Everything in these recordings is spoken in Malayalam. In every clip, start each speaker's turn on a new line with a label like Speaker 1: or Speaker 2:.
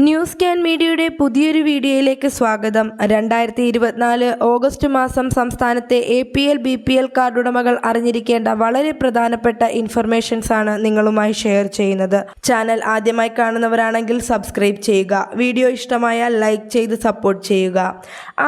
Speaker 1: ന്യൂസ് ക്യാൻ മീഡിയയുടെ പുതിയൊരു വീഡിയോയിലേക്ക് സ്വാഗതം. 2024 ഓഗസ്റ്റ് മാസം സംസ്ഥാനത്തെ APL BPL കാർഡ് ഉടമകൾ അറിഞ്ഞിരിക്കേണ്ട വളരെ പ്രധാനപ്പെട്ട ഇൻഫർമേഷൻസ് ആണ് നിങ്ങളുമായി ഷെയർ ചെയ്യുന്നത്. ചാനൽ ആദ്യമായി കാണുന്നവരാണെങ്കിൽ സബ്സ്ക്രൈബ് ചെയ്യുക. വീഡിയോ ഇഷ്ടമായാൽ ലൈക്ക് ചെയ്ത് സപ്പോർട്ട് ചെയ്യുക.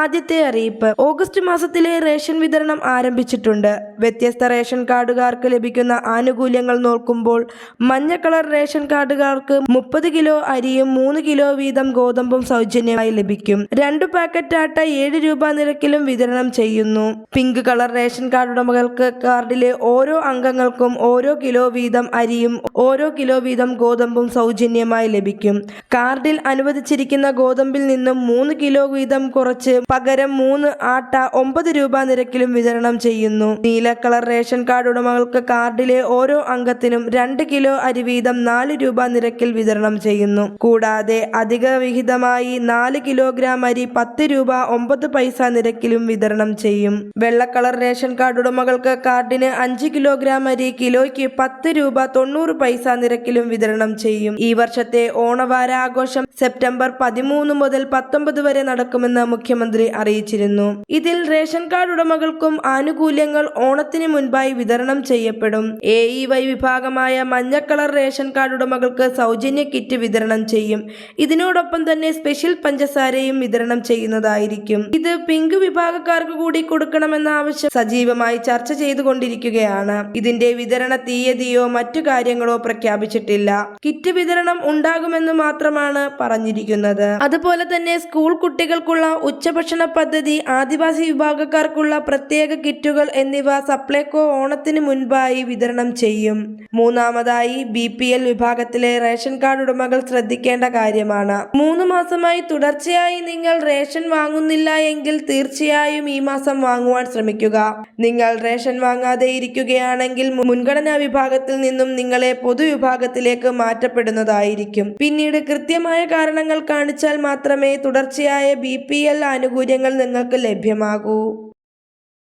Speaker 1: ആദ്യത്തെ അറിയിപ്പ്, ഓഗസ്റ്റ് മാസത്തിലെ റേഷൻ വിതരണം ആരംഭിച്ചിട്ടുണ്ട്. വ്യത്യസ്ത റേഷൻ കാർഡുകാർക്ക് ലഭിക്കുന്ന ആനുകൂല്യങ്ങൾ നോക്കുമ്പോൾ മഞ്ഞ കളർ റേഷൻ കാർഡുകാർക്ക് 30 കിലോ അരിയും 3 കിലോ വീതം ഗോതമ്പും സൗജന്യമായി ലഭിക്കും. 2 പാക്കറ്റ് ആട്ട 7 രൂപ നിരക്കിലും വിതരണം ചെയ്യുന്നു. പിങ്ക് കളർ റേഷൻ കാർഡ് ഉടമകൾക്ക് കാർഡിലെ ഓരോ അംഗങ്ങൾക്കും ഓരോ കിലോ വീതം അരിയും ഓരോ കിലോ വീതം ഗോതമ്പും സൗജന്യമായി ലഭിക്കും. കാർഡിൽ അനുവദിച്ചിരിക്കുന്ന ഗോതമ്പിൽ നിന്നും 3 കിലോ വീതം കുറച്ച് പകരം 3 ആട്ട 9 രൂപ നിരക്കിലും വിതരണം ചെയ്യുന്നു. നീല കളർ റേഷൻ കാർഡ് ഉടമകൾക്ക് കാർഡിലെ ഓരോ അംഗത്തിനും 2 കിലോ അരി വീതം 4 രൂപ നിരക്കിൽ വിതരണം ചെയ്യുന്നു. കൂടാതെ അധിക വിഹിതമായി 4 കിലോഗ്രാം അരി 10 രൂപ 9 പൈസ നിരക്കിലും വിതരണം ചെയ്യും. വെള്ള കളർ റേഷൻ കാർഡ് ഉടമകൾക്ക് കാർഡിന് 5 കിലോഗ്രാം അരി കിലോയ്ക്ക് 10 രൂപ 90 പൈസ നിരക്കിലും വിതരണം ചെയ്യും. ഈ വർഷത്തെ ഓണവാരാഘോഷം സെപ്റ്റംബർ 13 മുതൽ 19 വരെ നടക്കുമെന്ന് മുഖ്യമന്ത്രി അറിയിച്ചിരുന്നു. ഇതിൽ റേഷൻ കാർഡ് ഉടമകൾക്കും ആനുകൂല്യങ്ങൾ ഓണത്തിന് മുൻപായി വിതരണം ചെയ്യപ്പെടും. AEY വിഭാഗമായ മഞ്ഞ കളർ റേഷൻ കാർഡ് ഉടമകൾക്ക് സൗജന്യ കിറ്റ് വിതരണം ചെയ്യും. ഇതിനോടൊപ്പം തന്നെ സ്പെഷ്യൽ പഞ്ചസാരയും വിതരണം ചെയ്യുന്നതായിരിക്കും. ഇത് പിങ്ക് വിഭാഗക്കാർക്ക് കൂടി കൊടുക്കണമെന്ന ആവശ്യം സജീവമായി ചർച്ച ചെയ്തുകൊണ്ടിരിക്കുകയാണ്. ഇതിന്റെ വിതരണ തീയതിയോ മറ്റു കാര്യങ്ങളോ പ്രഖ്യാപിച്ചിട്ടില്ല. കിറ്റ് വിതരണം ഉണ്ടാകുമെന്ന് മാത്രമാണ് പറഞ്ഞിരിക്കുന്നത്. അതുപോലെ തന്നെ സ്കൂൾ കുട്ടികൾക്കുള്ള ഉച്ചഭക്ഷണ പദ്ധതി, ആദിവാസി വിഭാഗക്കാർക്കുള്ള പ്രത്യേക കിറ്റുകൾ എന്നിവ സപ്ലൈകോ ഓണത്തിന് മുൻപായി വിതരണം ചെയ്യും. മൂന്നാമതായി BPL വിഭാഗത്തിലെ റേഷൻ കാർഡ് ഉടമകൾ ശ്രദ്ധിക്കേണ്ട കാര്യമാണ്. 3 മാസമായി തുടർച്ചയായി നിങ്ങൾ റേഷൻ വാങ്ങുന്നില്ല എങ്കിൽ തീർച്ചയായും ഈ മാസം വാങ്ങുവാൻ ശ്രമിക്കുക. നിങ്ങൾ റേഷൻ വാങ്ങാതെ ഇരിക്കുകയാണെങ്കിൽ മുൻഗണനാ വിഭാഗത്തിൽ നിന്നും നിങ്ങളെ പൊതുവിഭാഗത്തിലേക്ക് മാറ്റപ്പെടുന്നതായിരിക്കും. പിന്നീട് കൃത്യമായ കാരണങ്ങൾ കാണിച്ചാൽ മാത്രമേ തുടർച്ചയായ BPL ആനുകൂല്യങ്ങൾ നിങ്ങൾക്ക് ലഭ്യമാകൂ.